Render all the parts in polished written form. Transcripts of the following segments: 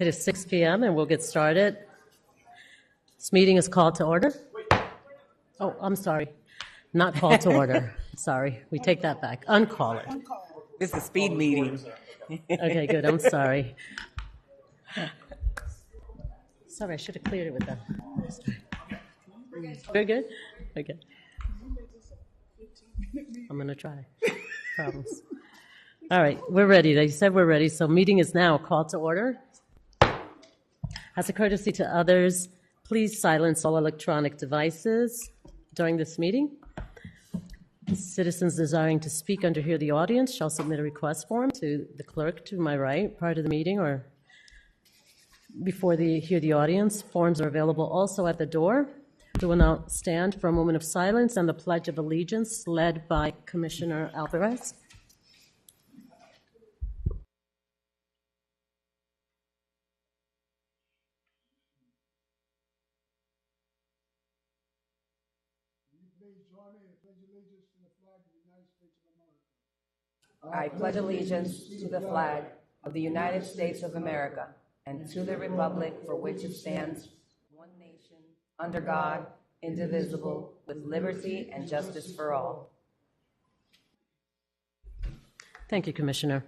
It is 6 p.m. and we'll get started. This meeting is called to order. Oh, I'm sorry. Not called to order. Sorry. We take that back. Uncall it. This is a speed meeting. Okay, good. I'm sorry. Sorry, I should have cleared it with them. We're good? Okay. I'm going to try. Problems. All right, we're ready. They said we're ready, so meeting is now called to order. As a courtesy to others, please silence all electronic devices during this meeting. Citizens desiring to speak under Hear the Audience shall submit a request form to the clerk to my right prior to the meeting or before the Hear the Audience. Forms are available also at the door. We will now stand for a moment of silence and the Pledge of Allegiance led by Commissioner Alvarez. I pledge allegiance to the flag of the United States of America and to the republic for which it stands, one nation, under God, indivisible, with liberty and justice for all. Thank you, Commissioner.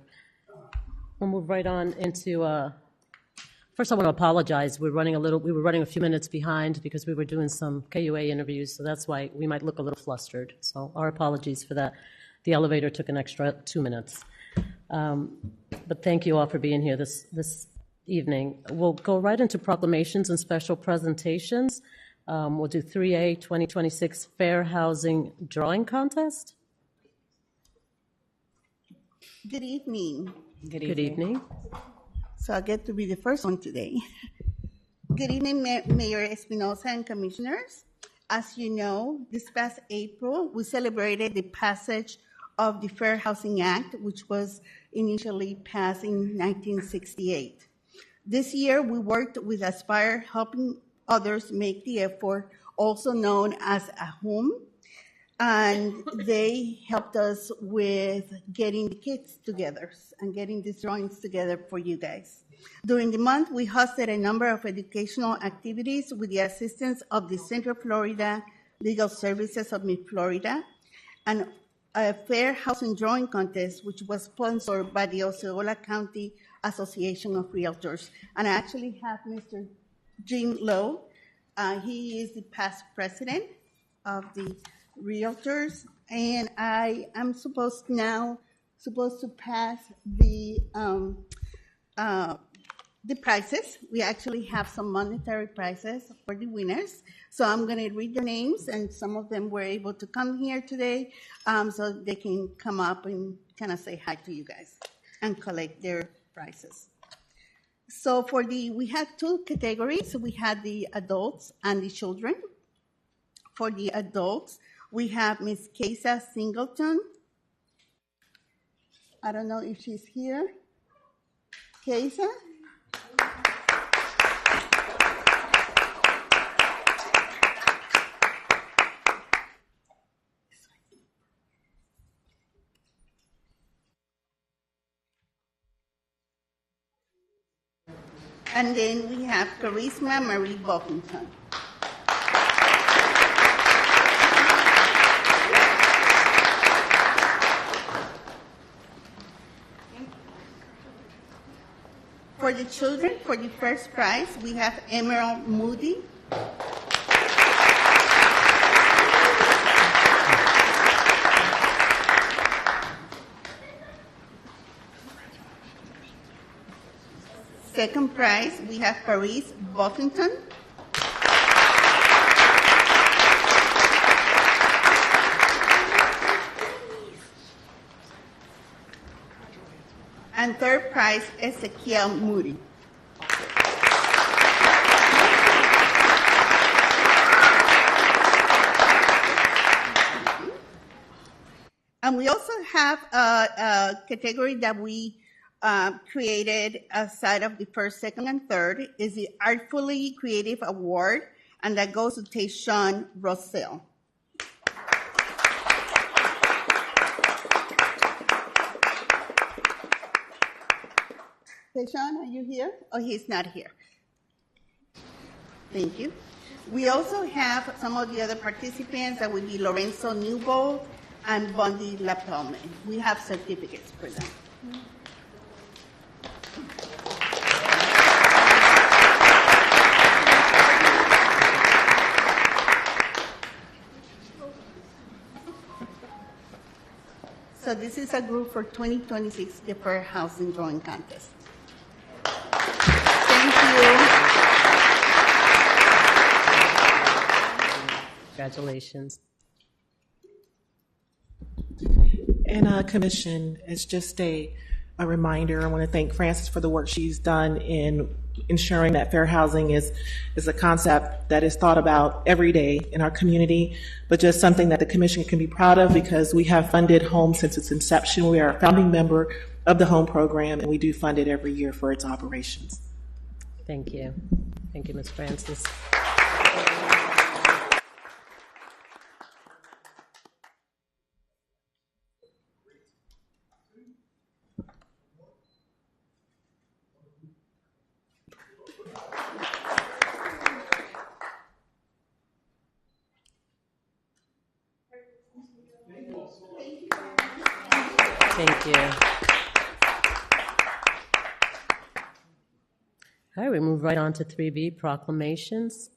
We'll move right on into, first I want to apologize. We were running a few minutes behind because we were doing some KUA interviews, so that's why we might look a little flustered. So our apologies for that. The elevator took an extra 2 minutes. But thank you all for being here this evening. We'll go right into proclamations and special presentations. We'll do 3A 2026 Fair Housing Drawing Contest. Good evening. Good evening. So I get to be the first one today. Good evening, Mayor Espinosa and Commissioners. As you know, this past April, we celebrated the passage of the Fair Housing Act, which was initially passed in 1968. This year, we worked with Aspire, helping others make the effort, also known as a home, and they helped us with getting the kits together and getting these drawings together for you guys. During the month, we hosted a number of educational activities with the assistance of the Central Florida Legal Services of Mid-Florida and a fair housing drawing contest, which was sponsored by the Osceola County Association of Realtors. And I actually have Mr. Jim Lowe. He is the past president of the Realtors, and I am supposed to pass the prizes. We actually have some monetary prizes for the winners. So I'm going to read the names, and some of them were able to come here today, so they can come up and kind of say hi to you guys and collect their prizes. So we had two categories. We had the adults and the children. For the adults, we have Miss Kesa Singleton. I don't know if she's here. Kesa? And then we have Charisma Marie Buffington. For the children, for the first prize, we have Emerald Moody. Second prize, we have Paris Buffington. And third prize, Ezekiel Moody. And we also have a category that we created aside of the first, second, and third is the Artfully Creative Award, and that goes to Tayshawn Rossell. Tejon, are you here? Oh, he's not here. Thank you. We also have some of the other participants that would be Lorenzo Newbold and Bondi Lapalme. We have certificates for them. So this is a group for 2026 Deferred Housing Drawing Contest. Thank you. Congratulations. And Commission, it's just a reminder. I want to thank Frances for the work she's done in ensuring that fair housing is a concept that is thought about every day in our community, but just something that the Commission can be proud of because we have funded HOME since its inception. We are a founding member of the HOME program, and we do fund it every year for its operations. Thank you. Thank you, Ms. Francis. Thank you. All right, we move right on to 3B, proclamations.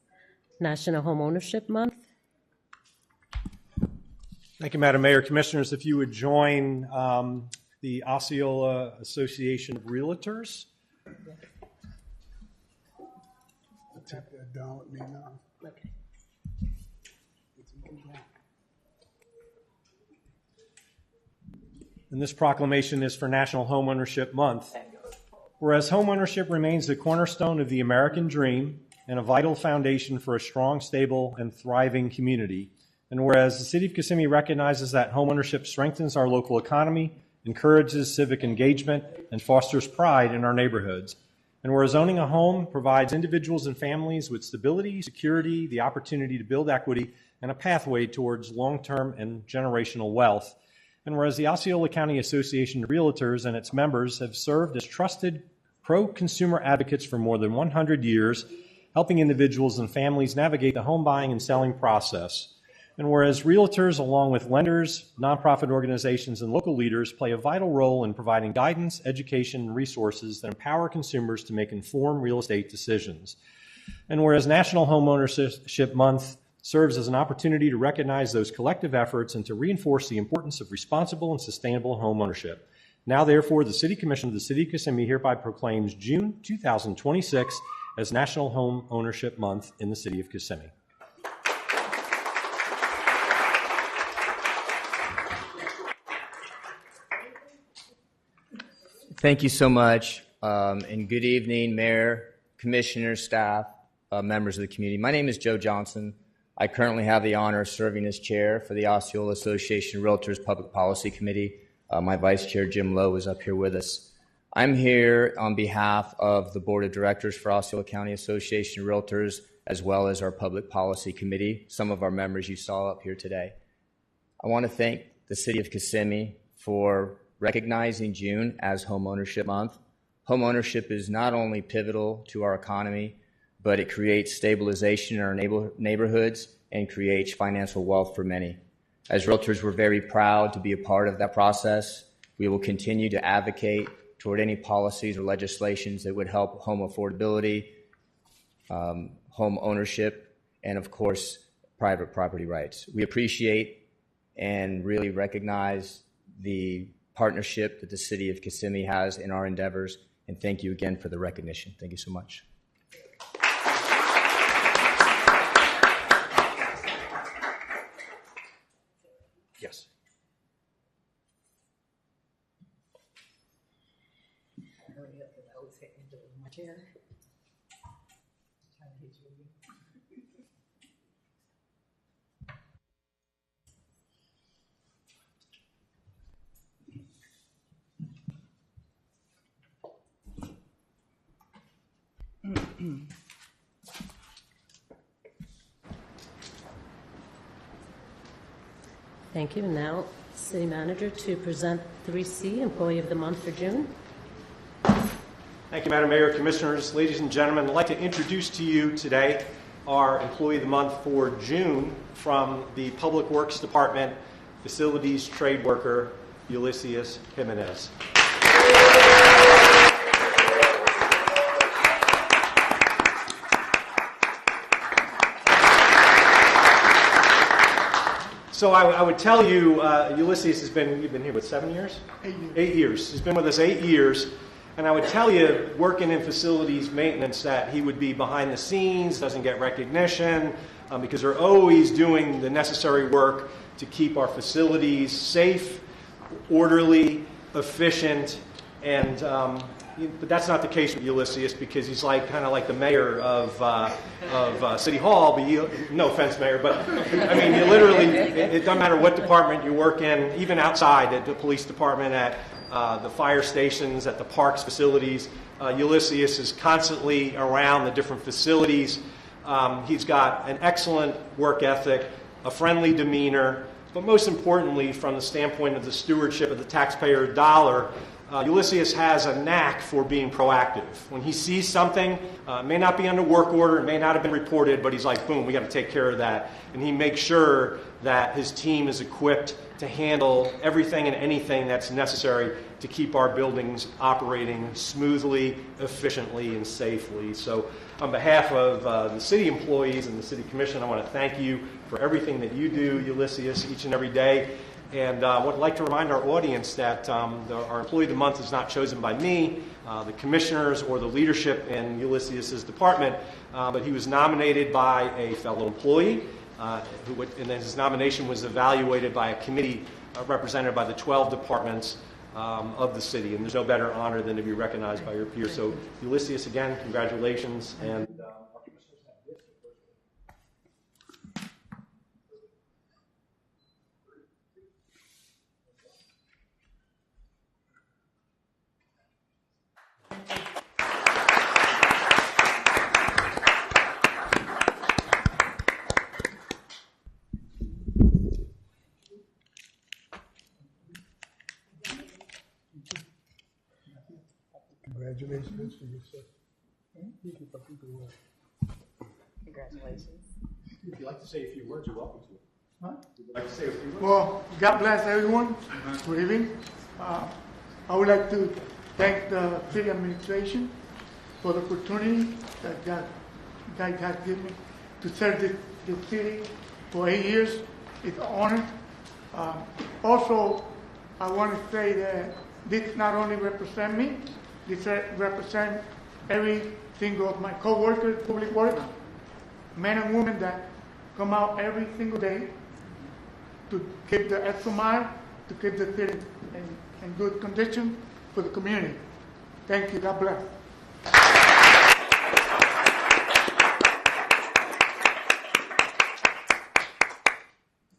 National Homeownership Month. Thank you, Madam Mayor. Commissioners, if you would join the Osceola Association of Realtors. Tap that down with me now. Okay. And this proclamation is for National Homeownership Month. Whereas homeownership remains the cornerstone of the American dream and a vital foundation for a strong, stable, and thriving community. And whereas the City of Kissimmee recognizes that homeownership strengthens our local economy, encourages civic engagement, and fosters pride in our neighborhoods. And whereas owning a home provides individuals and families with stability, security, the opportunity to build equity, and a pathway towards long-term and generational wealth. And whereas the Osceola County Association of Realtors and its members have served as trusted pro-consumer advocates for more than 100 years, helping individuals and families navigate the home buying and selling process. And whereas realtors, along with lenders, nonprofit organizations, and local leaders, play a vital role in providing guidance, education, and resources that empower consumers to make informed real estate decisions. And whereas National Homeownership Month serves as an opportunity to recognize those collective efforts and to reinforce the importance of responsible and sustainable home ownership. Now, therefore, the City Commission of the City of Kissimmee hereby proclaims June 2026 as National Home Ownership Month in the City of Kissimmee. Thank you so much, and good evening, Mayor, Commissioners, staff, members of the community. My name is Joe Johnson. I currently have the honor of serving as chair for the Osceola Association of Realtors Public Policy Committee. My vice chair, Jim Lowe, is up here with us. I'm here on behalf of the Board of Directors for Osceola County Association of Realtors, as well as our Public Policy Committee, some of our members you saw up here today. I want to thank the City of Kissimmee for recognizing June as Homeownership Month. Homeownership is not only pivotal to our economy, but it creates stabilization in our neighborhoods and creates financial wealth for many. As realtors, we're very proud to be a part of that process. We will continue to advocate toward any policies or legislations that would help home affordability, home ownership, and of course, private property rights. We appreciate and really recognize the partnership that the City of Kissimmee has in our endeavors, and thank you again for the recognition. Thank you so much. Yes. Thank you. Now, City Manager to present 3C, Employee of the Month for June. Thank you, Madam Mayor, Commissioners, ladies and gentlemen. I'd like to introduce to you today our Employee of the Month for June from the Public Works Department, Facilities Trade Worker, Ulysses Jimenez. So I would tell you, Ulysses you've been here, what, 7 years? 8 years. 8 years. He's been with us 8 years. And I would tell you, working in facilities maintenance, that he would be behind the scenes, doesn't get recognition, because they're always doing the necessary work to keep our facilities safe, orderly, efficient, and but that's not the case with Ulysses, because he's kind of like the mayor of City Hall. But no offense, Mayor, but I mean, you literally, it doesn't matter what department you work in, even outside at the police department, at the fire stations, at the parks facilities. Ulysses is constantly around the different facilities. He's got an excellent work ethic, a friendly demeanor, but most importantly, from the standpoint of the stewardship of the taxpayer dollar, Ulysses has a knack for being proactive. When he sees something, it may not be under work order, it may not have been reported, but he's like, boom, we got to take care of that. And he makes sure that his team is equipped to handle everything and anything that's necessary to keep our buildings operating smoothly, efficiently, and safely. So on behalf of the city employees and the city commission, I want to thank you for everything that you do, Ulysses, each and every day. And I would like to remind our audience that our Employee of the Month is not chosen by me, the commissioners, or the leadership in Ulysses' department, but he was nominated by a fellow employee, and then his nomination was evaluated by a committee represented by the 12 departments of the city. And there's no better honor than to be recognized by your peers. So, Ulysses, again, congratulations. And our commissioners have this. Congratulations to you, sir. Congratulations. If you'd like to say a few words, you're welcome to. Huh? If you'd like to say a few words. Well, God bless everyone. Good evening. I would like to thank the city administration for the opportunity that God has given me to serve the city for 8 years. It's an honor. Also, I want to say that this not only represents me, this represents every single of my co-workers, public works, men and women that come out every single day to keep the extra mile, to keep the city in good condition for the community. Thank you. God bless.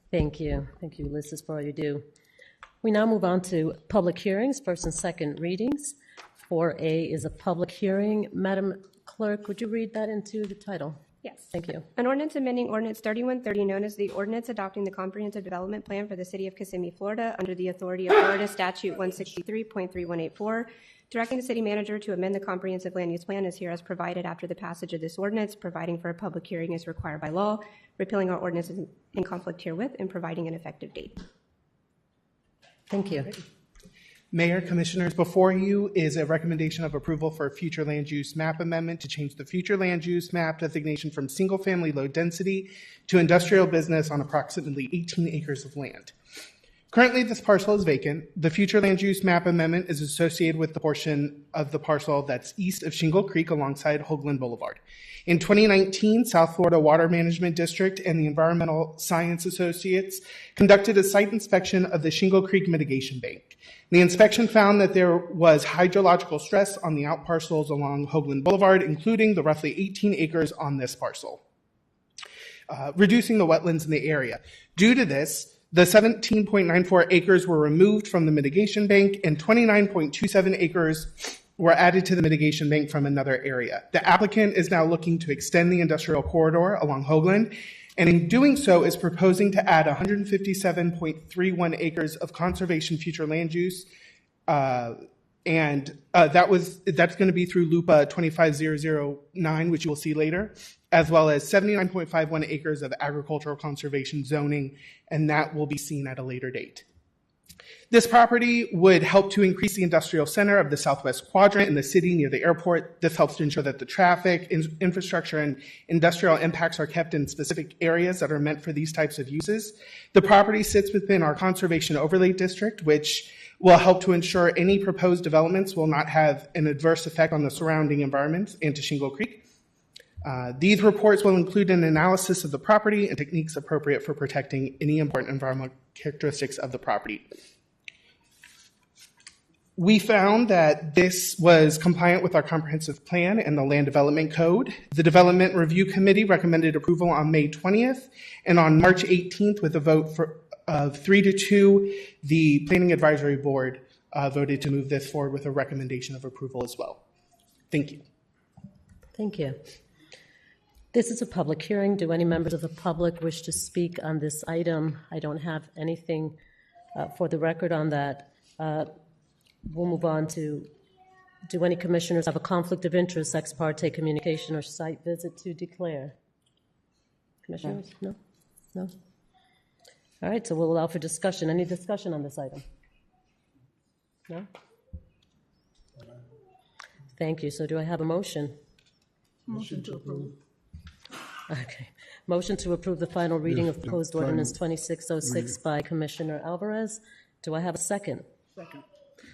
Thank you. Thank you, Ulysses, for all you do. We now move on to public hearings, first and second readings. 4A is a public hearing. Madam Clerk, would you read that into the title? Yes. Thank you. An ordinance amending Ordinance 3130, known as the Ordinance Adopting the Comprehensive Development Plan for the City of Kissimmee, Florida, under the authority of Florida Statute 163.3184, directing the city manager to amend the comprehensive land use plan as here as provided after the passage of this ordinance, providing for a public hearing as required by law, repealing our ordinances in conflict herewith, and providing an effective date. Thank you. Mayor, Commissioners, before you is a recommendation of approval for a future land use map amendment to change the future land use map designation from single-family low density to industrial business on approximately 18 acres of land. Currently, this parcel is vacant. The future land use map amendment is associated with the portion of the parcel that's east of Shingle Creek alongside Hoagland Boulevard. In 2019, South Florida Water Management District and the Environmental Science Associates conducted a site inspection of the Shingle Creek Mitigation Bank. The inspection found that there was hydrological stress on the out parcels along Hoagland Boulevard, including the roughly 18 acres on this parcel, reducing the wetlands in the area. Due to this, the 17.94 acres were removed from the mitigation bank and 29.27 acres were added to the mitigation bank from another area. The applicant is now looking to extend the industrial corridor along Hoagland, and in doing so is proposing to add 157.31 acres of conservation future land use And that's going to be through LUPA 25009, which you will see later, as well as 79.51 acres of agricultural conservation zoning, and that will be seen at a later date. This property would help to increase the industrial center of the southwest quadrant in the city near the airport. This helps to ensure that the traffic, infrastructure, and industrial impacts are kept in specific areas that are meant for these types of uses. The property sits within our conservation overlay district, which will help to ensure any proposed developments will not have an adverse effect on the surrounding environment and to Shingle Creek. These reports will include an analysis of the property and techniques appropriate for protecting any important environmental characteristics of the property. We found that this was compliant with our comprehensive plan and the land development code. The Development Review Committee recommended approval on May 20th, and on March 18th, with a vote of 3-2, the Planning Advisory Board voted to move this forward with a recommendation of approval as well. Thank you. Thank you. This is a public hearing. Do any members of the public wish to speak on this item? I don't have anything for the record on that. We'll move on to, do any commissioners have a conflict of interest, ex parte communication, or site visit to declare? Commissioners? No? No? All right, so we'll allow for discussion. Any discussion on this item? No? Thank you. So do I have a motion? Motion to approve. Okay. Motion to approve the final reading of proposed ordinance 2606 by Commissioner Alvarez. Do I have a second? Second.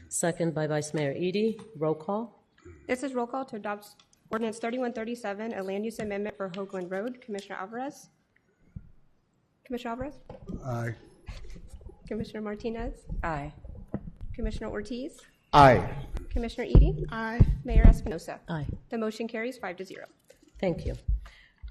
Second by Vice Mayor Edie. Roll call. This is roll call to adopt ordinance 3137, a land use amendment for Hoagland Road. Commissioner Alvarez? Commissioner Alvarez? Aye. Commissioner Martinez? Aye. Commissioner Ortiz? Aye. Commissioner Edie? Aye. Mayor Espinosa? Aye. The motion carries 5-0. Thank you.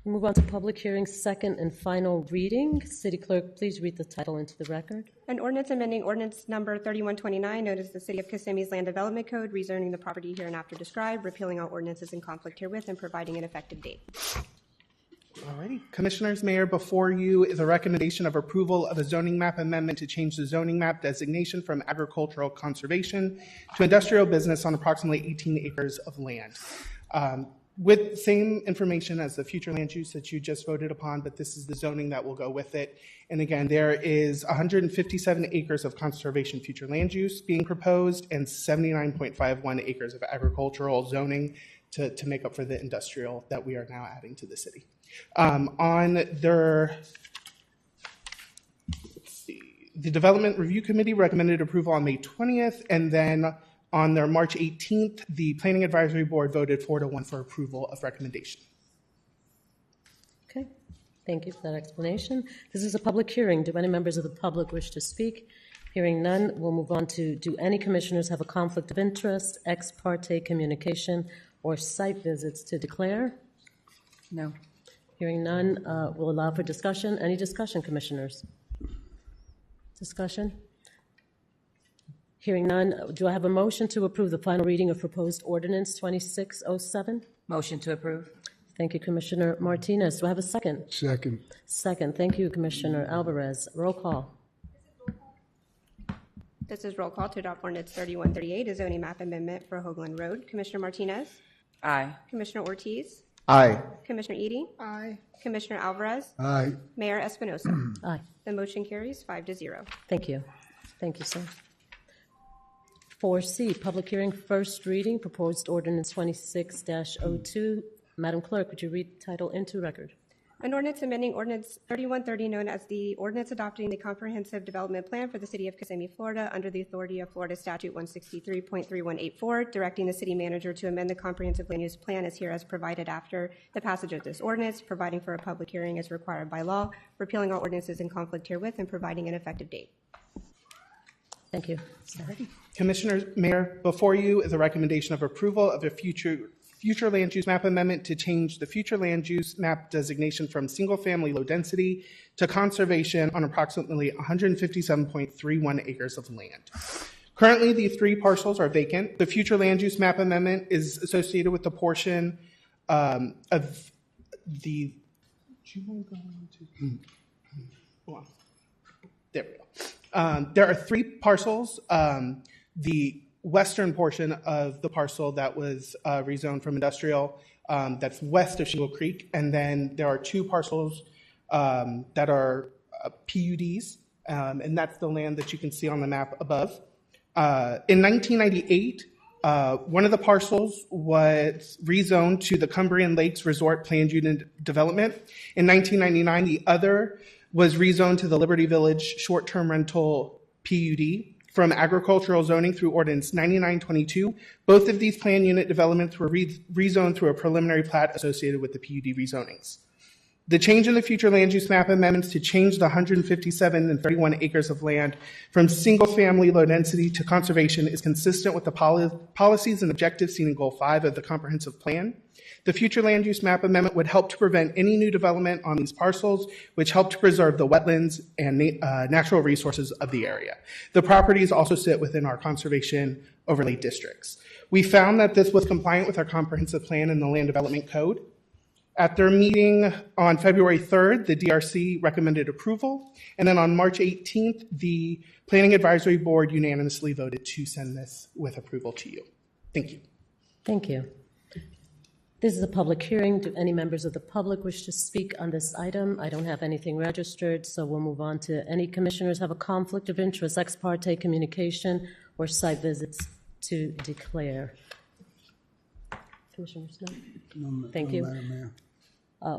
We'll move on to public hearing, second and final reading. City Clerk, please read the title into the record. An ordinance amending ordinance number 3129, known as the City of Kissimmee's Land Development Code, rezoning the property hereinafter described, repealing all ordinances in conflict herewith, and providing an effective date. Alrighty. Commissioners, Mayor, before you is a recommendation of approval of a zoning map amendment to change the zoning map designation from agricultural conservation to industrial business on approximately 18 acres of land. With same information as the future land use that you just voted upon, but this is the zoning that will go with it. And again, there is 157 acres of conservation future land use being proposed and 79.51 acres of agricultural zoning to make up for the industrial that we are now adding to the city. The Development Review Committee recommended approval on May 20th, and then on their March 18th, the Planning Advisory Board voted 4-1 for approval of recommendation. Okay, thank you for that explanation. This is a public hearing. Do any members of the public wish to speak? Hearing none, we'll move on to, do any commissioners have a conflict of interest, ex parte communication, or site visits to declare? No. Hearing none, we'll allow for discussion. Any discussion, commissioners? Discussion? Hearing none, do I have a motion to approve the final reading of proposed ordinance 2607? Motion to approve. Thank you, Commissioner Martinez. Do I have a second? Second. Second. Thank you, Commissioner Alvarez. Roll call. This is roll call to adopt ordinance 3138, a zoning map amendment for Hoagland Road. Commissioner Martinez? Aye. Commissioner Ortiz? Aye. Commissioner Edie? Aye. Commissioner Alvarez? Aye. Mayor Espinosa? Aye. The motion carries 5-0. Thank you. Thank you, sir. 4C, public hearing, first reading, proposed ordinance 26-02. Madam Clerk, would you read title into record? An ordinance amending ordinance 3130, known as the ordinance adopting the comprehensive development plan for the city of Kissimmee, Florida, under the authority of Florida Statute 163.3184, directing the city manager to amend the comprehensive land use plan as here as provided after the passage of this ordinance, providing for a public hearing as required by law, repealing all ordinances in conflict herewith, and providing an effective date. Thank you. Commissioners, Mayor, before you is a recommendation of approval of a future land use map amendment to change the future land use map designation from single-family low density to conservation on approximately 157.31 acres of land. Currently, the 3 parcels are vacant. The future land use map amendment is associated with the portion of the. Hold on. There we go. There are 3 parcels. The western portion of the parcel that was rezoned from industrial, that's west of Shingle Creek. And then there are two parcels that are PUDs, and that's the land that you can see on the map above. In 1998, one of the parcels was rezoned to the Cumbrian Lakes Resort Planned Unit Development. In 1999, the other was rezoned to the Liberty Village Short-Term Rental PUD from agricultural zoning through Ordinance 9922. Both of these planned unit developments were rezoned through a preliminary plat associated with the PUD rezonings. The change in the future land use map amendments to change the 157 and 31 acres of land from single-family low density to conservation is consistent with the policies and objectives seen in Goal 5 of the comprehensive plan. The future land use map amendment would help to prevent any new development on these parcels, which help to preserve the wetlands and natural resources of the area. The properties also sit within our conservation overlay districts. We found that this was compliant with our comprehensive plan and the land development code. At their meeting on February 3rd, the DRC recommended approval, and then on March 18th, the Planning Advisory Board unanimously voted to send this with approval to you. Thank you. Thank you. This is a public hearing. Do any members of the public wish to speak on this item? I don't have anything registered, so we'll move on to any commissioners have a conflict of interest, ex parte communication, or site visits to declare. Commissioners, no? Thank you. Madam Mayor.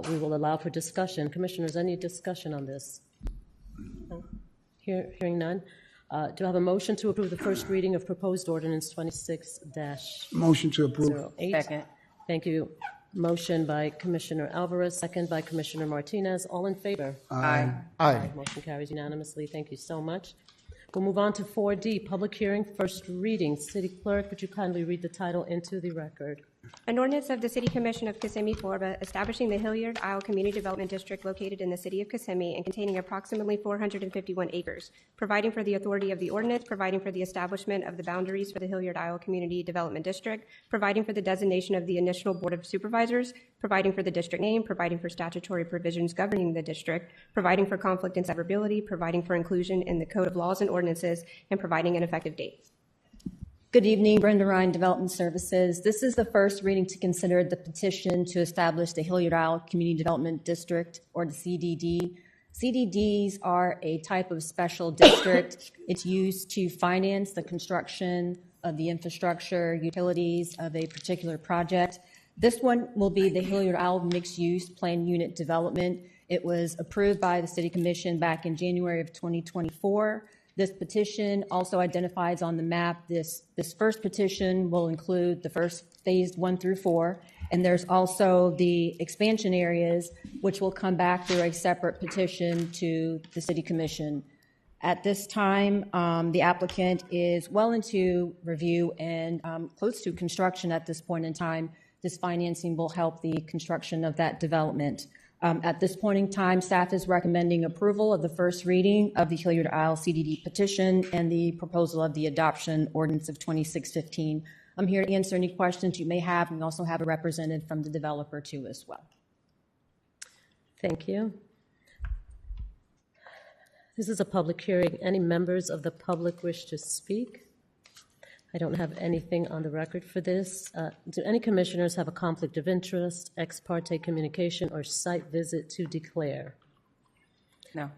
We will allow for discussion. Commissioners, any discussion on this? No? Hearing none. Do I have a motion to approve the first reading of proposed ordinance 26-08? Motion to approve. Second. Thank you. Motion by Commissioner Alvarez, second by Commissioner Martinez. All in favor? Aye. Aye. Motion carries unanimously. Thank you so much. We'll move on to 4D, public hearing, first reading. City Clerk, would you kindly read the title into the record? An ordinance of the City Commission of Kissimmee, Florida, establishing the Hilliard Isle Community Development District located in the city of Kissimmee and containing approximately 451 acres, providing for the authority of the ordinance, providing for the establishment of the boundaries for the Hilliard Isle Community Development District, providing for the designation of the initial Board of Supervisors, providing for the district name, providing for statutory provisions governing the district, providing for conflict and severability, providing for inclusion in the Code of Laws and Ordinances, and providing an effective date. Good evening, Brenda Ryan, Development Services. This is the first reading to consider the petition to establish the Hilliard Isle Community Development District, or the CDD. CDDs are a type of special district. It's used to finance the construction of the infrastructure, utilities of a particular project. This one will be the Hilliard Isle Mixed Use Plan Unit Development. It was approved by the City Commission back in January of 2024. This petition also identifies on the map this first petition will include the first phase 1 through 4, and there's also the expansion areas, which will come back through a separate petition to the City Commission. At this time, the applicant is well into review and close to construction at this point in time. This financing will help the construction of that development. At this point in time, staff is recommending approval of the first reading of the Hilliard Isle CDD petition and the proposal of the adoption ordinance of 2615. I'm here to answer any questions you may have, and we also have a representative from the developer too as well. Thank you. This is a public hearing. Any members of the public wish to speak? I don't have anything on the record for this. Do any commissioners have a conflict of interest, ex parte communication, or site visit to declare? No.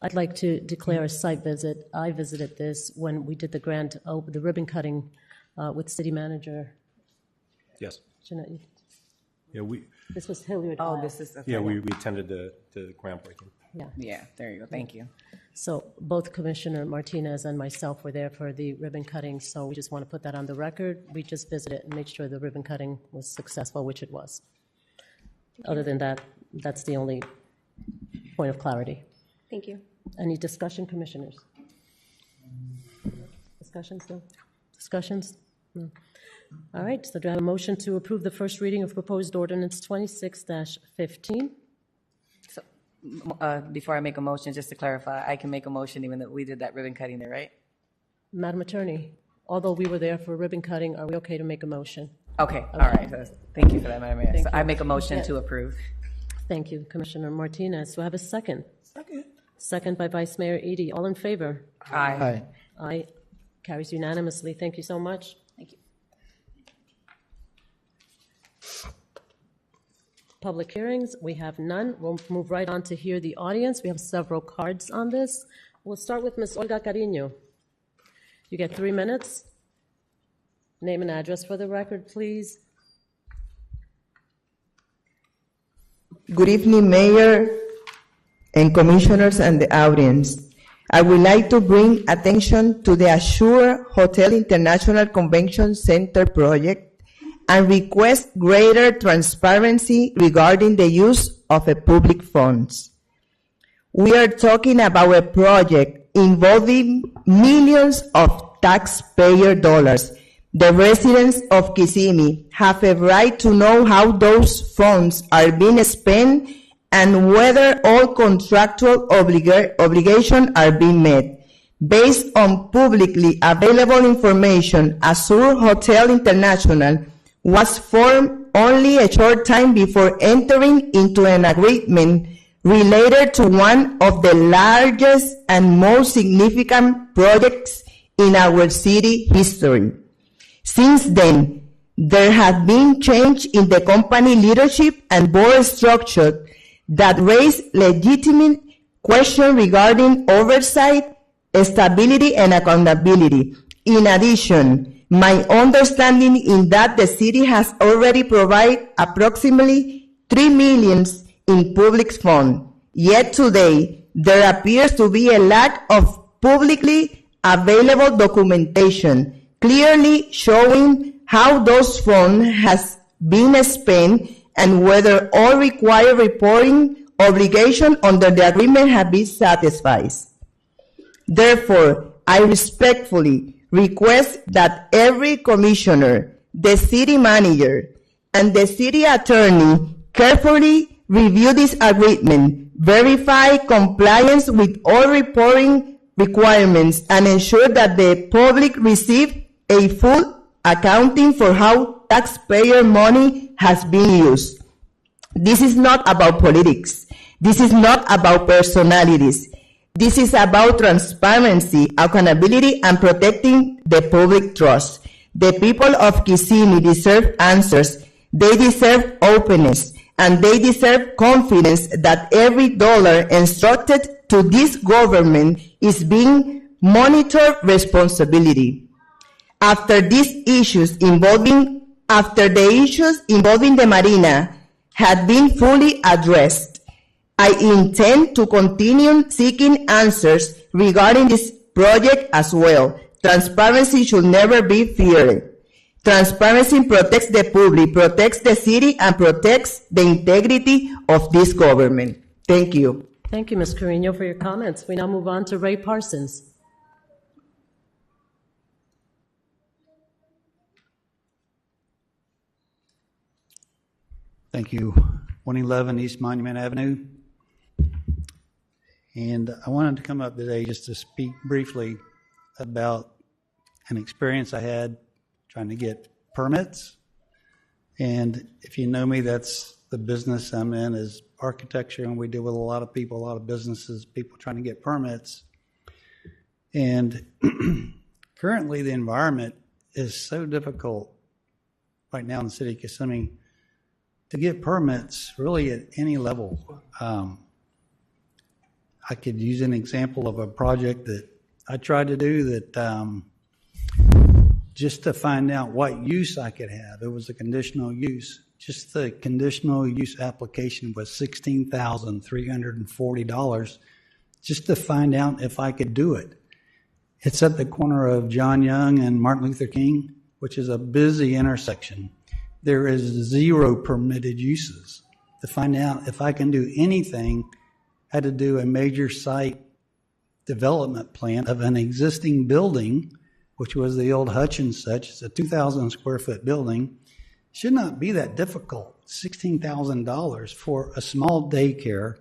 I'd like to declare a site visit. I visited this when we did the ribbon cutting with City Manager. Yes. Jeanette, Yeah, this was Hilliard Isle. Oh, this is the yeah, we attended the groundbreaking. Yeah. There you go. Thank you. So both Commissioner Martinez and myself were there for the ribbon cutting, so we just want to put that on the record. We just visited and made sure the ribbon cutting was successful, which it was. Other than that, that's the only point of clarity. Thank you. Any discussion, Commissioners? Discussions, no? Discussions? No. All right, so do I have a motion to approve the first reading of proposed ordinance 26-15? Before I make a motion, just to clarify, I can make a motion even though we did that ribbon cutting there, right? Madam Attorney, although we were there for ribbon cutting, are we okay to make a motion? Okay. All right. Thank you for that, Madam Mayor. So I make a motion to approve. Thank you, Commissioner Martinez. Do I have a second? Second. Second by Vice Mayor Edie. All in favor? Aye. Aye. Carries unanimously. Thank you so much. Thank you. Public hearings, we have none. We'll move right on to hear the audience. We have several cards on this. We'll start with Ms. Olga Cariño. You get 3 minutes. Name and address for the record, please. Good evening, Mayor and Commissioners and the audience. I would like to bring attention to the Assure Hotel International Convention Center project and request greater transparency regarding the use of public funds. We are talking about a project involving millions of taxpayer dollars. The residents of Kissimmee have a right to know how those funds are being spent and whether all contractual obligations are being met. Based on publicly available information, Azure Hotel International was formed only a short time before entering into an agreement related to one of the largest and most significant projects in our city history. Since then, there has been change in the company leadership and board structure that raise legitimate questions regarding oversight, stability, and accountability. In addition, my understanding is that the city has already provided approximately $3 million in public funds. Yet today, there appears to be a lack of publicly available documentation, clearly showing how those funds has been spent and whether all required reporting obligations under the agreement have been satisfied. Therefore, I respectfully request that every commissioner, the city manager, and the city attorney carefully review this agreement, verify compliance with all reporting requirements, and ensure that the public receive a full accounting for how taxpayer money has been used. This is not about politics. This is not about personalities. This is about transparency, accountability, and protecting the public trust. The people of Kissimmee deserve answers. They deserve openness, and they deserve confidence that every dollar instructed to this government is being monitored responsibly. After the issues involving the marina had been fully addressed, I intend to continue seeking answers regarding this project as well. Transparency should never be feared. Transparency protects the public, protects the city, and protects the integrity of this government. Thank you. Thank you, Ms. Carino, for your comments. We now move on to Ray Parsons. Thank you. 111 East Monument Avenue. And I wanted to come up today just to speak briefly about an experience I had trying to get permits. And if you know me, that's the business I'm in, is architecture, and we deal with a lot of people, a lot of businesses, people trying to get permits. And currently the environment is so difficult right now in the city of Kissimmee to get permits really at any level. I could use an example of a project that I tried to do that just to find out what use I could have. It was a conditional use. Just the conditional use application was $16,340 just to find out if I could do it. It's at the corner of John Young and Martin Luther King, which is a busy intersection. There is 0 permitted uses. To find out if I can do anything, I had to do a major site development plan of an existing building, which was the old Hutchins Such. It's a 2,000 square foot building. Should not be that difficult. $16,000 for a small daycare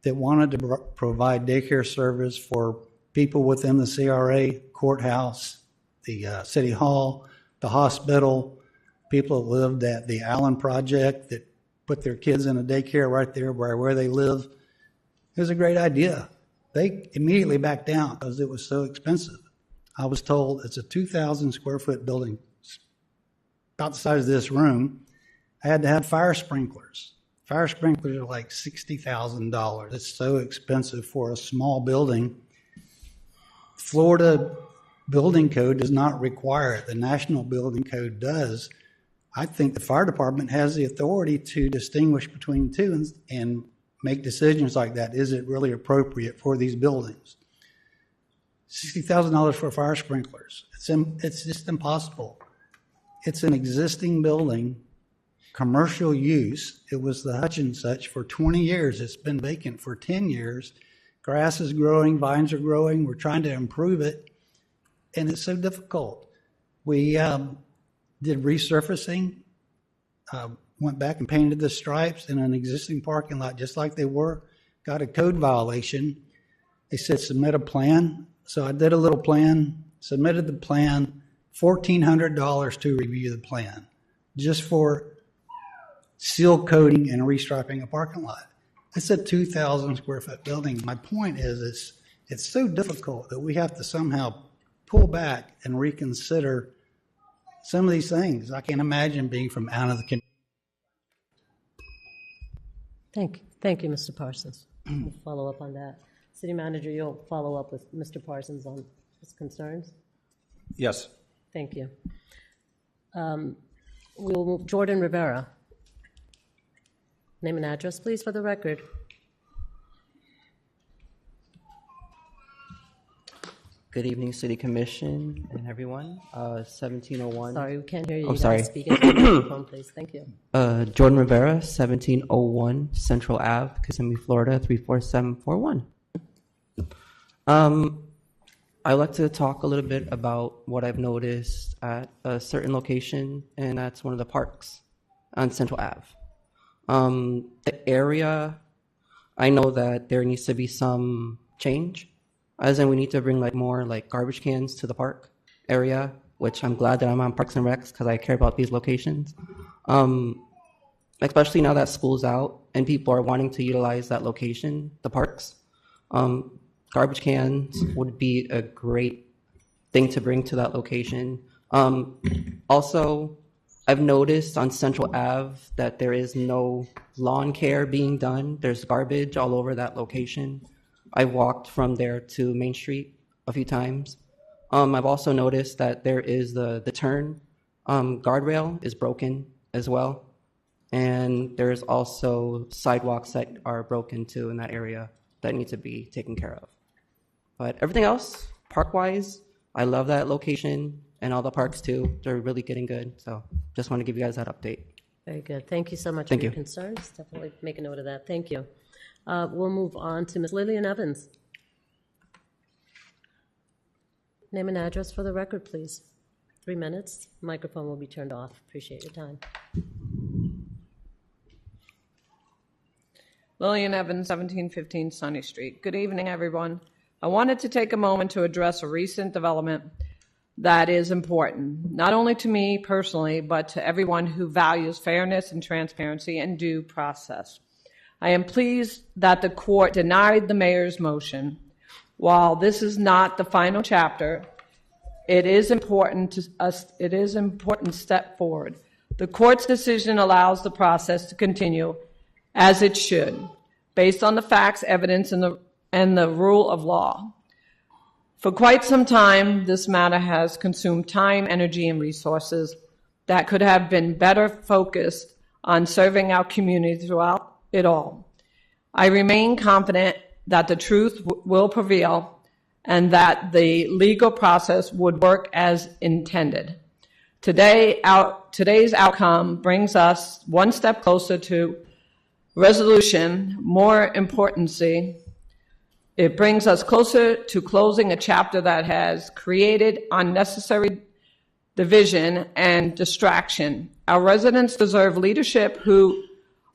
that wanted to provide daycare service for people within the CRA, courthouse, the city hall, the hospital, people that lived at the Allen Project that put their kids in a daycare right there where they live. It was a great idea. They immediately backed down because it was so expensive. I was told it's a 2,000 square foot building, about the size of this room. I had to have fire sprinklers. Fire sprinklers are like $60,000. It's so expensive for a small building. Florida building code does not require it. The national building code does. I think the fire department has the authority to distinguish between the two and make decisions like that. Is it really appropriate for these buildings? $60,000 for fire sprinklers. It's just impossible. It's an existing building, commercial use. It was the Hutch and Such for 20 years. It's been vacant for 10 years. Grass is growing, vines are growing. We're trying to improve it, and it's so difficult. We did resurfacing, went back and painted the stripes in an existing parking lot just like they were, got a code violation. They said submit a plan. So I did a little plan, submitted the plan, $1,400 to review the plan, just for seal coating and restriping a parking lot. It's a 2,000 square foot building. My point is it's so difficult that we have to somehow pull back and reconsider some of these things. I can't imagine being from out of the community. Thank you, Mr. Parsons. We'll follow up on that. City Manager, you'll follow up with Mr. Parsons on his concerns? Yes. Thank you. We will move Jordan Rivera. Name and address, please, for the record. Good evening, City Commission and everyone. 1701. Sorry, we can't hear you. I'm sorry. Speak into the microphone, please. Thank you. Jordan Rivera, 1701 Central Ave, Kissimmee, Florida, 34741. I'd like to talk a little bit about what I've noticed at a certain location, and that's one of the parks on Central Ave. The area, I know that there needs to be some change, as in we need to bring more garbage cans to the park area, which I'm glad that I'm on Parks and Recs because I care about these locations. Especially now that school's out and people are wanting to utilize that location, the parks. Garbage cans would be a great thing to bring to that location. Also, I've noticed on Central Ave that there is no lawn care being done. There's garbage all over that location. I walked from there to Main Street a few times. I've also noticed that there is the turn guardrail is broken as well. And there's also sidewalks that are broken too in that area that need to be taken care of. But everything else, park-wise, I love that location and all the parks too. They're really getting good. So just want to give you guys that update. Very good. Thank you so much Thank for your you. concerns. Definitely make a note of that. Thank you. We'll move on to Ms. Lillian Evans. Name and address for the record, please. 3 minutes. Microphone will be turned off. Appreciate your time. Lillian Evans, 1715 Sunny Street. Good evening, everyone. I wanted to take a moment to address a recent development that is important, not only to me personally, but to everyone who values fairness and transparency and due process. I am pleased that the court denied the mayor's motion. While this is not the final chapter, it is important to us. It is an important step forward. The court's decision allows the process to continue as it should, based on the facts, evidence, and the rule of law. For quite some time, this matter has consumed time, energy, and resources that could have been better focused on serving our community throughout it all. I remain confident that the truth will prevail and that the legal process would work as intended. Today's outcome brings us one step closer to resolution. More importantly, it brings us closer to closing a chapter that has created unnecessary division and distraction. Our residents deserve leadership who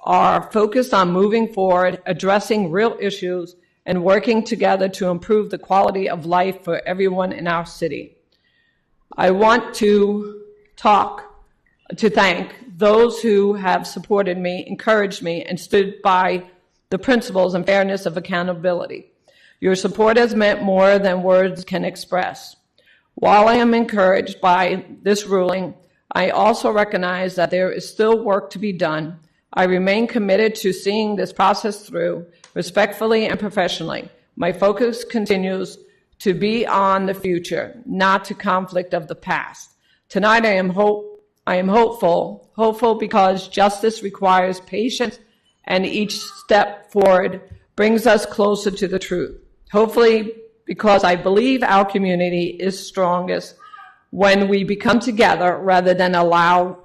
are focused on moving forward, addressing real issues, and working together to improve the quality of life for everyone in our city. I want to thank those who have supported me, encouraged me, and stood by the principles and fairness of accountability. Your support has meant more than words can express. While I am encouraged by this ruling, I also recognize that there is still work to be done. I remain committed to seeing this process through respectfully and professionally. My focus continues to be on the future, not to conflict of the past. Tonight I am hopeful because justice requires patience and each step forward brings us closer to the truth. Hopefully because I believe our community is strongest when we become together rather than allow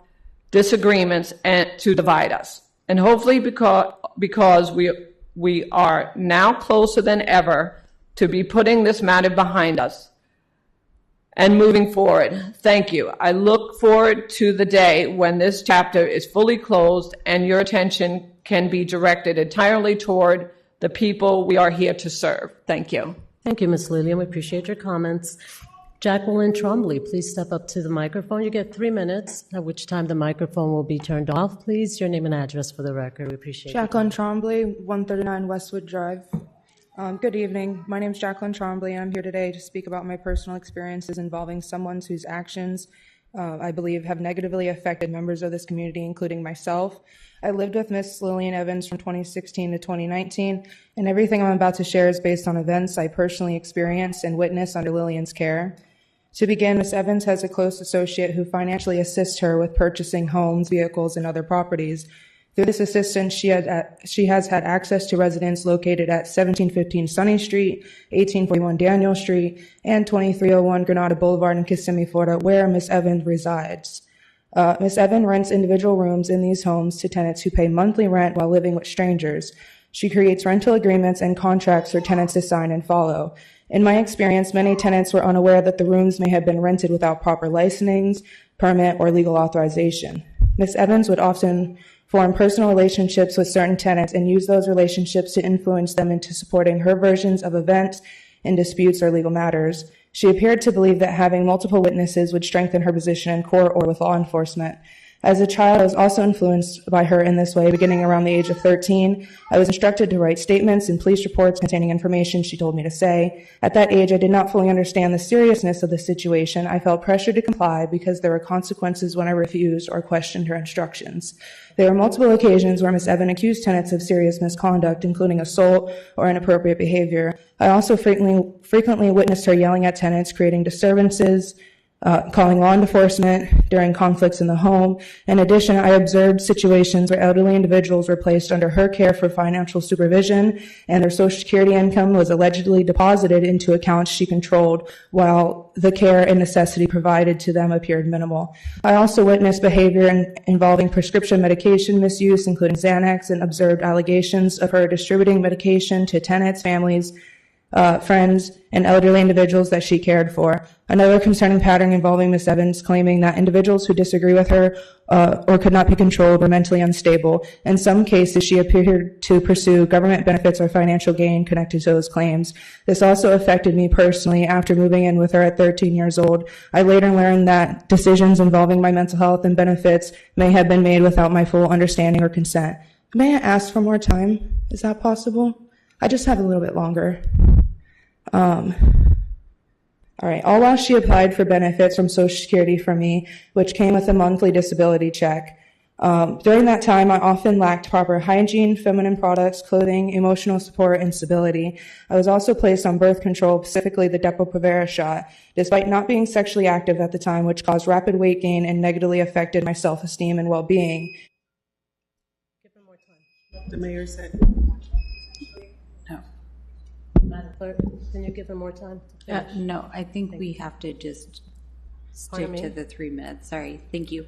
disagreements to divide us. And hopefully because we are now closer than ever to be putting this matter behind us and moving forward. Thank you. I look forward to the day when this chapter is fully closed and your attention can be directed entirely toward the people we are here to serve. Thank you. Thank you, Ms. Lillian. We appreciate your comments. Jacqueline Trombley, please step up to the microphone. You get 3 minutes, at which time the microphone will be turned off. Please, your name and address for the record. We appreciate it. Jacqueline Trombley, 139 Westwood Drive. Good evening. My name is Jacqueline Trombley, and I'm here today to speak about my personal experiences involving someone whose actions I believe have negatively affected members of this community, including myself. I lived with Miss Lillian Evans from 2016 to 2019, and everything I'm about to share is based on events I personally experienced and witnessed under Lillian's care. To begin, Ms. Evans has a close associate who financially assists her with purchasing homes, vehicles, and other properties. Through this assistance, she has had access to residents located at 1715 Sunny Street, 1841 Daniel Street, and 2301 Granada Boulevard in Kissimmee, Florida, where Ms. Evans resides. Ms. Evans rents individual rooms in these homes to tenants who pay monthly rent while living with strangers. She creates rental agreements and contracts for tenants to sign and follow. In my experience, many tenants were unaware that the rooms may have been rented without proper licensings, permit, or legal authorization. Ms. Evans would often form personal relationships with certain tenants and use those relationships to influence them into supporting her versions of events in disputes or legal matters. She appeared to believe that having multiple witnesses would strengthen her position in court or with law enforcement. As a child, I was also influenced by her in this way. Beginning around the age of 13, I was instructed to write statements and police reports containing information she told me to say. At that age, I did not fully understand the seriousness of the situation. I felt pressure to comply because there were consequences when I refused or questioned her instructions. There were multiple occasions where Ms. Evans accused tenants of serious misconduct, including assault or inappropriate behavior. I also frequently witnessed her yelling at tenants, creating disturbances, calling law enforcement during conflicts in the home. In addition, I observed situations where elderly individuals were placed under her care for financial supervision, and their Social Security income was allegedly deposited into accounts she controlled, while the care and necessity provided to them appeared minimal. I also witnessed behavior involving prescription medication misuse, including Xanax, and observed allegations of her distributing medication to tenants, families, friends, and elderly individuals that she cared for. Another concerning pattern involving Ms. Evans claiming that individuals who disagree with her or could not be controlled were mentally unstable. In some cases, she appeared to pursue government benefits or financial gain connected to those claims. This also affected me personally. After moving in with her at 13 years old, I later learned that decisions involving my mental health and benefits may have been made without my full understanding or consent. May I ask for more time? Is that possible? I just have a little bit longer. All right. All while she applied for benefits from Social Security for me, which came with a monthly disability check. During that time, I often lacked proper hygiene, feminine products, clothing, emotional support, and stability. I was also placed on birth control, specifically the Depo-Provera shot, despite not being sexually active at the time, which caused rapid weight gain and negatively affected my self-esteem and well-being. The mayor said. Madam Clerk, can you give him more time? No, I think we have to just stick to the 3 minutes. Sorry. Thank you.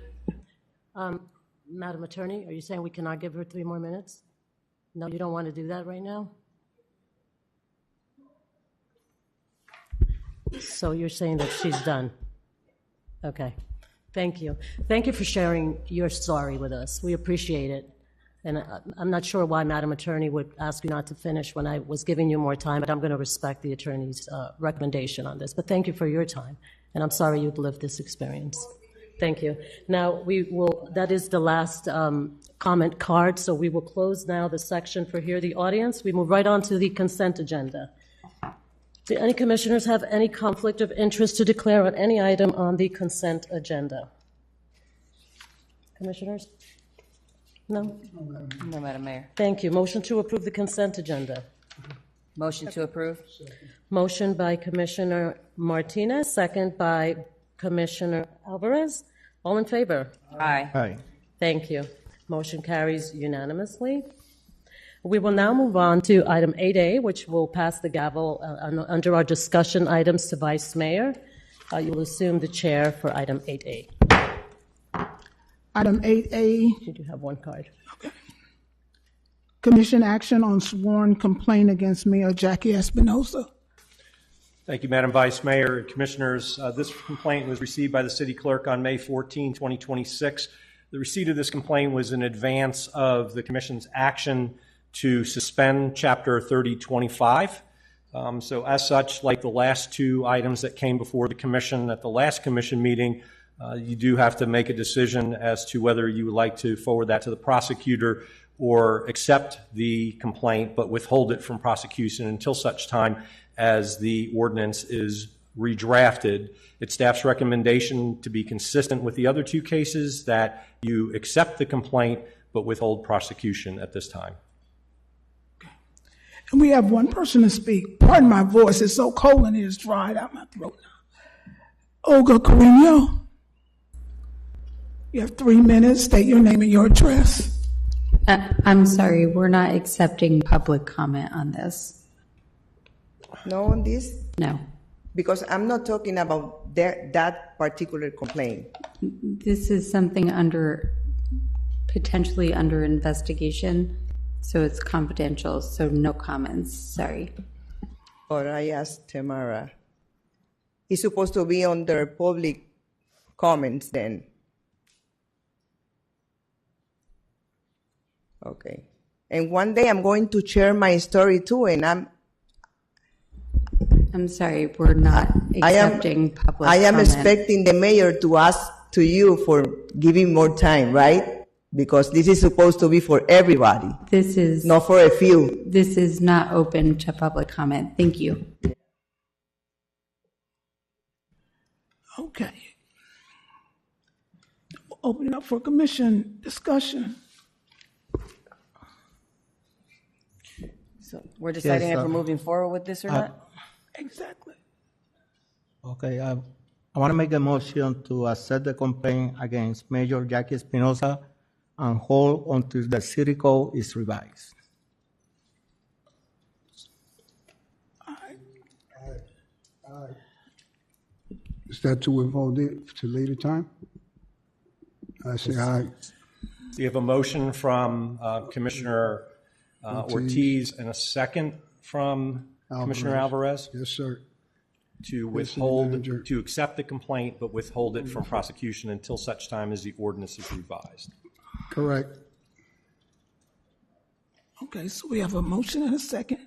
Madam Attorney, are you saying we cannot give her 3 more minutes? No, you don't want to do that right now? So you're saying that she's done? Okay. Thank you. Thank you for sharing your story with us. We appreciate it. And I'm not sure why Madam Attorney would ask you not to finish when I was giving you more time, but I'm going to respect the attorney's recommendation on this. But thank you for your time, and I'm sorry you've lived this experience. Thank you. Now, that is the last comment card, so we will close now the section for Hear the Audience. We move right on to the consent agenda. Do any commissioners have any conflict of interest to declare on any item on the consent agenda? Commissioners? No? No, Madam Mayor. Thank you. Motion to approve the consent agenda. Motion to approve? Motion by Commissioner Martinez, second by Commissioner Alvarez. All in favor? Aye. Aye. Thank you. Motion carries unanimously. We will now move on to item 8A, which will pass the gavel under our discussion items to Vice Mayor. You will assume the chair for item 8A. Item 8A, You do have one card. commission action on sworn complaint against Mayor Jackie Espinosa. Thank you, Madam Vice Mayor and Commissioners. This complaint was received by the City Clerk on May 14, 2026. The receipt of this complaint was in advance of the Commission's action to suspend Chapter 3025. So as such, like the last two items that came before the Commission at the last Commission meeting, you do have to make a decision as to whether you would like to forward that to the prosecutor or accept the complaint but withhold it from prosecution until such time as the ordinance is redrafted. It's staff's recommendation to be consistent with the other two cases that you accept the complaint but withhold prosecution at this time. And we have one person to speak. Pardon my voice, it's so cold and it's dried out my throat now. Olga Carino. You have 3 minutes. State your name and your address. I'm sorry, we're not accepting public comment on this. No on this? No. Because I'm not talking about that particular complaint. This is something potentially under investigation, so it's confidential, so no comments, sorry. Or I asked Tamara. It's supposed to be under public comments then. Okay. And one day I'm going to share my story too, and I'm sorry, we're not accepting public I am comment. expecting the mayor to ask to you for giving more time, right? Because this is supposed to be for everybody. This is not for a few. This is not open to public comment. Thank you. Okay. We'll open it up for commission discussion. So we're deciding Yes, if we're moving forward with this or not? Exactly. Okay, I want to make a motion to accept the complaint against Mayor Jackie Espinosa and hold until the city code is revised. Is that to withhold it to later time? I say aye. We have a motion from Commissioner Ortiz and a second from Commissioner Alvarez. Yes, sir. To withhold, to accept the complaint, but withhold it from prosecution until such time as the ordinance is revised. Correct. Okay, so we have a motion and a second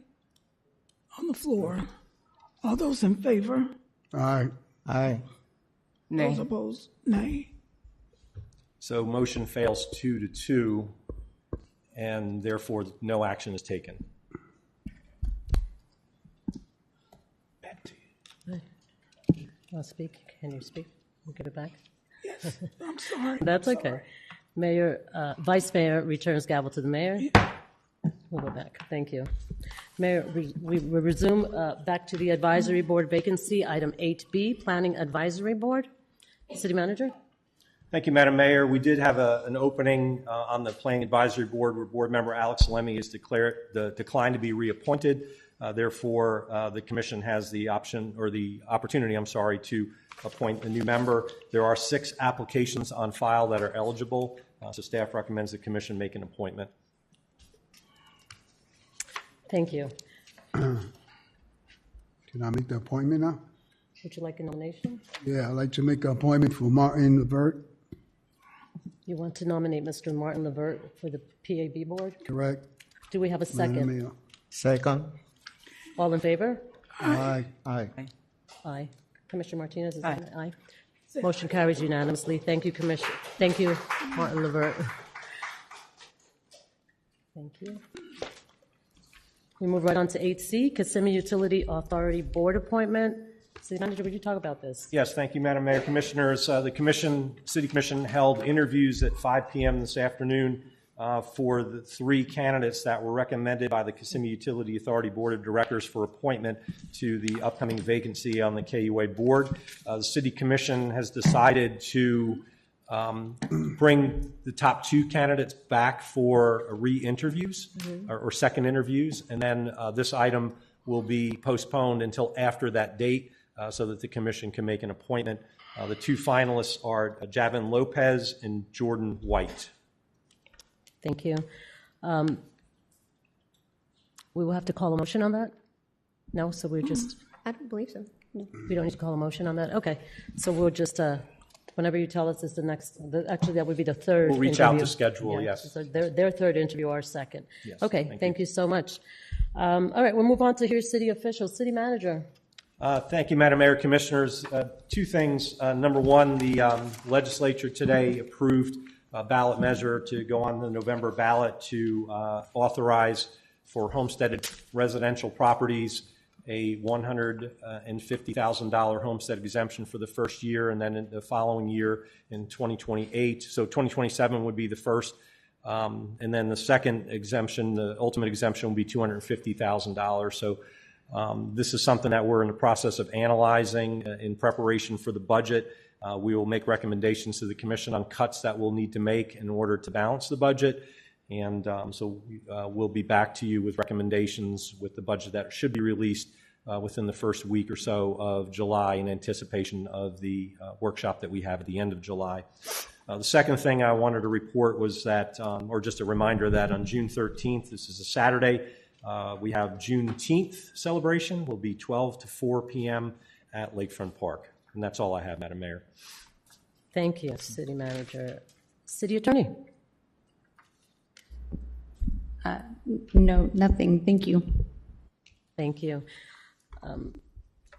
on the floor. All those in favor? Aye. Aye. Those opposed? Nay. So motion fails 2-2, and therefore no action is taken. Want to speak? Can you speak? We'll give it back. Yes, I'm sorry. That's okay. Mayor, Vice Mayor returns gavel to the mayor. We'll go back. Thank you. Mayor, we resume back to the advisory board vacancy, item 8B, Planning Advisory Board. City Manager? Thank you, Madam Mayor. We did have an opening on the Planning Advisory Board where Board Member Alex Lemmy has declined to be reappointed. Therefore, the Commission has the option or the opportunity, to appoint a new member. There are 6 applications on file that are eligible, so staff recommends the Commission make an appointment. Thank you. Can I make the appointment now? Would you like a nomination? Yeah, I'd like to make an appointment for Martin Levert. You want to nominate Mr. Martin Levert for the PAB board? Correct. Do we have a Madam second? Mayor. Second. All in favor? Aye. Aye. Aye. Commissioner Martinez, is that an aye? Motion carries unanimously. Thank you, Commissioner. Thank you, Martin Levert. Thank you. We move right on to 8C, Kissimmee Utility Authority Board appointment. City Manager, would you talk about this? Yes, thank you, Madam Mayor. Commissioners, the City Commission held interviews at 5 p.m. this afternoon for the 3 candidates that were recommended by the Kissimmee Utility Authority Board of Directors for appointment to the upcoming vacancy on the KUA board. The City Commission has decided to bring the top 2 candidates back for re-interviews or second interviews, and then this item will be postponed until after that date so that the Commission can make an appointment. The 2 finalists are Javin Lopez and Jordan White. Thank you. We will have to call a motion on that? No, so we're just, I don't believe so. No. we don't need to call a motion on that? Okay, so we'll just, whenever you tell us is the next, actually that would be the third We'll reach interview. out to schedule, yes. So their third interview, our second. Yes, Okay, thank you so much. All right, we'll move on to hear city officials. City Manager. Thank you, Madam Mayor, Commissioners. 2 things. Number 1, the legislature today approved a ballot measure to go on the November ballot to authorize for homesteaded residential properties a $150,000 homestead exemption for the first year, and then in the following year in 2028. So 2027 would be the first. And then the second exemption, the ultimate exemption, will be $250,000. So this is something that we're in the process of analyzing in preparation for the budget. We will make recommendations to the Commission on cuts that we'll need to make in order to balance the budget. And so we'll be back to you with recommendations with the budget that should be released within the first week or so of July in anticipation of the workshop that we have at the end of July. The second thing I wanted to report was that, or just a reminder that on June 13th, this is a Saturday, we have Juneteenth celebration. Will be 12 to 4 p.m. at Lakefront Park. And that's all I have, Madam Mayor. Thank you, City Manager. City Attorney. No, nothing. Thank you. Thank you.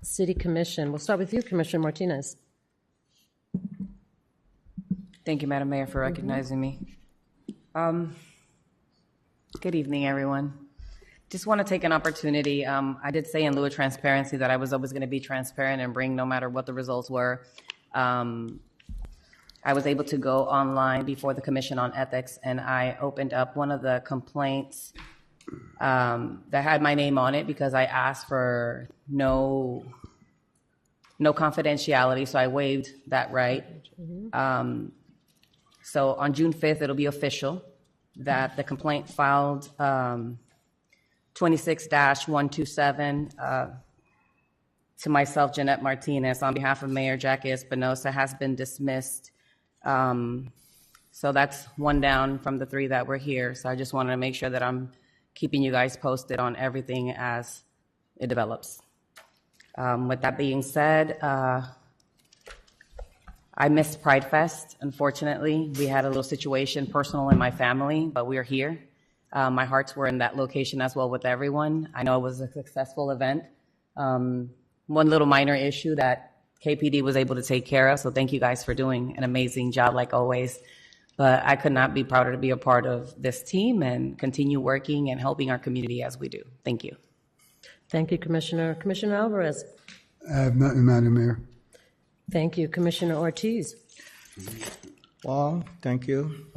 City Commission. We'll start with you, Commissioner Martinez. Thank you, Madam Mayor, for recognizing me. Good evening, everyone. Just want to take an opportunity. I did say in lieu of transparency that I was always going to be transparent and bring no matter what the results were. I was able to go online before the Commission on Ethics, and I opened up one of the complaints that had my name on it because I asked for no confidentiality, so I waived that right. So on June 5th, it'll be official that the complaint filed 26-127 to myself, Jeanette Martinez, on behalf of Mayor Jackie Espinosa, has been dismissed. So that's one down from the 3 that were here. So I just wanted to make sure that I'm keeping you guys posted on everything as it develops. With that being said, I missed Pride Fest, unfortunately. We had a little situation personal in my family, but we're here. My hearts were in that location as well with everyone. I know it was a successful event. One little minor issue that KPD was able to take care of, so thank you guys for doing an amazing job like always. But I could not be prouder to be a part of this team and continue working and helping our community as we do. Thank you. Thank you, Commissioner. Commissioner Alvarez. I have nothing, Madam Mayor. Thank you, Commissioner Ortiz. Well, thank you.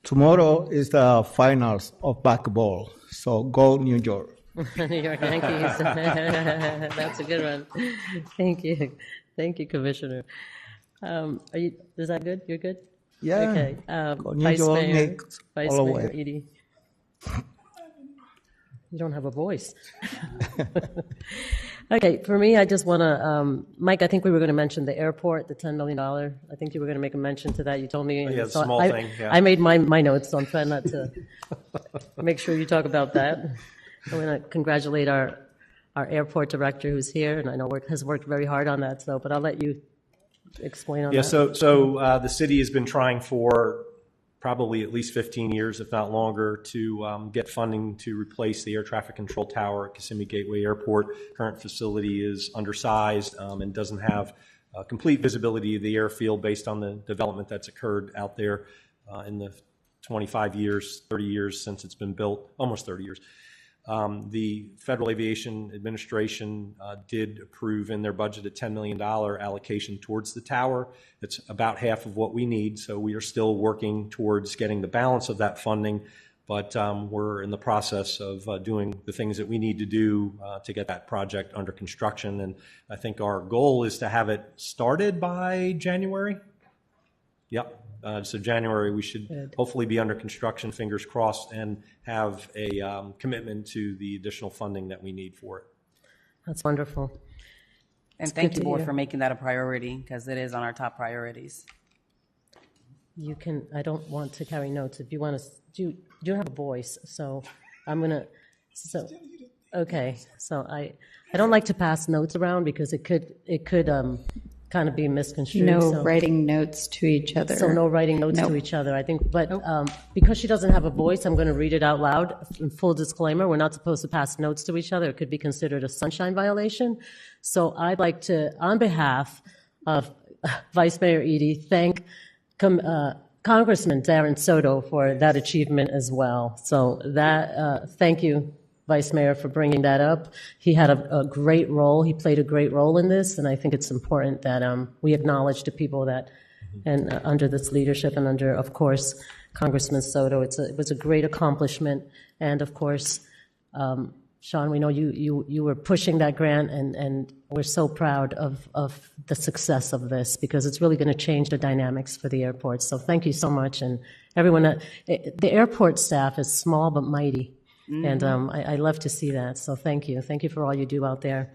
Tomorrow is the finals of basketball, so go New York. New York Yankees. That's a good one. Thank you. Thank you, Commissioner. Is that good? You're good? Yeah. Okay. New Vice York Mayor, Knicks Vice all the Mayor way. Edie. You don't have a voice. Okay, for me, I just want to, Mike, I think we were going to mention the airport, the $10 million. I think you were going to make a mention to that. You told me. Oh, yeah, the so small thing, yeah. I made my notes, so I'm trying not to make sure you talk about that. I want to congratulate our airport director who's here, and I know has worked very hard on that. So, but I'll let you explain on Yeah, that. so the city has been trying for probably at least 15 years, if not longer, to get funding to replace the air traffic control tower at Kissimmee Gateway Airport. Current facility is undersized and doesn't have complete visibility of the airfield based on the development that's occurred out there in the 25 years, 30 years since it's been built, almost 30 years. The Federal Aviation Administration did approve in their budget a $10 million allocation towards the tower. It's about half of what we need, so we are still working towards getting the balance of that funding, but we're in the process of doing the things that we need to do to get that project under construction, and I think our goal is to have it started by January. Yep. So January, we should hopefully be under construction, fingers crossed, and have a commitment to the additional funding that we need for it. That's wonderful. And thank you, Board, for making that a priority, because it is on our top priorities. You can, I don't want to carry notes. If you want to, you have a voice, so I'm going to, okay. So I don't like to pass notes around because it could kind of be misconstrued. No writing notes to each other. So no writing notes to each other, I think. But because she doesn't have a voice, I'm going to read it out loud. In full disclaimer, we're not supposed to pass notes to each other. It could be considered a sunshine violation. So I'd like to, on behalf of Vice Mayor Edie, thank Congressman Darren Soto for that achievement as well. So that, thank you, Vice Mayor, for bringing that up. He had a great role. He played a great role in this, and I think it's important that we acknowledge the people that, and under this leadership and under, of course, Congressman Soto. It was a great accomplishment, and of course, Sean, we know you were pushing that grant, and we're so proud of the success of this because it's really going to change the dynamics for the airport. So thank you so much, and everyone. The airport staff is small but mighty. And I love to see that. So thank you. Thank you for all you do out there.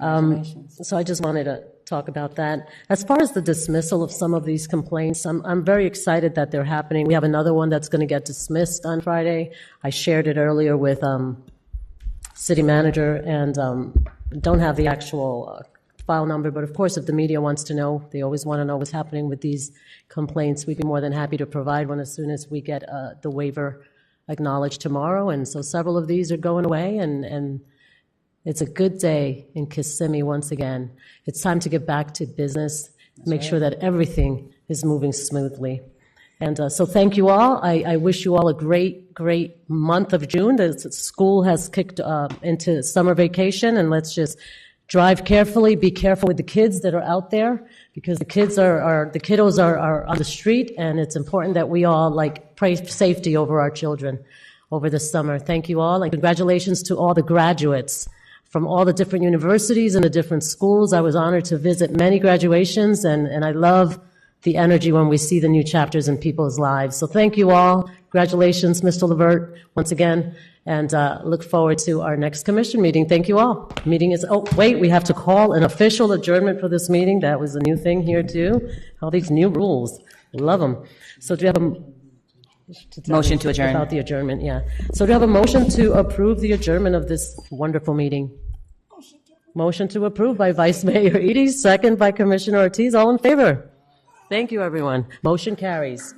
So I just wanted to talk about that. As far as the dismissal of some of these complaints, I'm very excited that they're happening. We have another one that's going to get dismissed on Friday. I shared it earlier with city manager and don't have the actual file number. But of course, if the media wants to know, they always want to know what's happening with these complaints. We'd be more than happy to provide one as soon as we get the waiver acknowledged tomorrow, and so several of these are going away, and it's a good day in Kissimmee once again. It's time to get back to business, make sure that everything is moving smoothly. And so thank you all. I wish you all a great, great month of June. The school has kicked into summer vacation, and let's just drive carefully, be careful with the kids that are out there, because the kiddos are on the street, and it's important that we all pray safety over our children over the summer. Thank you all, and congratulations to all the graduates from all the different universities and the different schools. I was honored to visit many graduations, and I love the energy when we see the new chapters in people's lives. So thank you all. Congratulations, Mr. Levert, once again, and look forward to our next commission meeting. Thank you all. Meeting is, oh, wait, we have to call an official adjournment for this meeting. That was a new thing here, too. All these new rules. Love them. So do you have a motion to adjourn? About the adjournment, yeah. So do you have a motion to approve the adjournment of this wonderful meeting? Motion to approve by Vice Mayor Edie, second by Commissioner Ortiz. All in favor? Thank you, everyone. Motion carries.